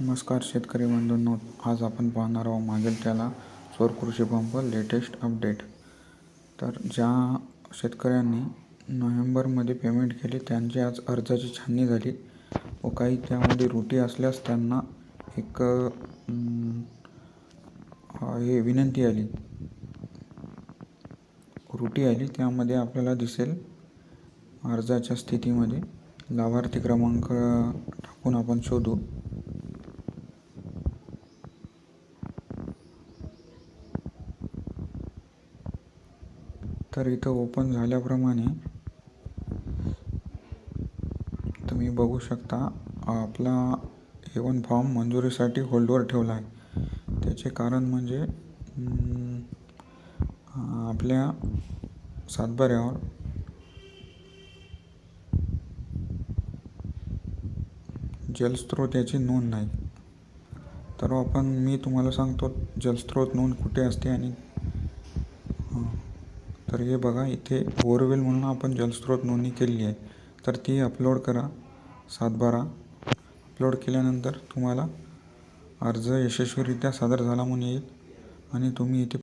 नमस्कार शेतकरी बंधूंनो, आज आपण पाहणार आहोत मागील त्याला सौर कृषी पंप लेटेस्ट अपडेट. तर ज्या शेतकऱ्यांनी नोव्हेंबरमध्ये पेमेंट केले त्यांची आज अर्जाची छाननी झाली व काही त्यामध्ये त्रुटी असल्यास त्यांना एक विनंती आली, त्रुटी आली. त्यामध्ये आपल्याला दिसेल अर्जाच्या स्थितीमध्ये लाभार्थी क्रमांक टाकून आपण शोधू. तर इथं ओपन झाल्याप्रमाणे तुम्ही बघू शकता आपला A1 फॉर्म मंजुरीसाठी होल्डवर ठेवला आहे. त्याचे कारण म्हणजे आपल्या सातबाऱ्यावर जलस्रोत याची नोंद नाही. तर मी तुम्हाला सांगतो जलस्रोत नोंद कुठे असते. आणि तर हे बघा, इथे बोरवेल म्हणून आपण जलस्रोत नोंदणी केलेली आहे. तर ती अपलोड करा. सातबारा अपलोड केल्यानंतर तुम्हाला अर्ज यशस्वीरित्या सादर झाला म्हणून येईल आणि तुम्ही इथे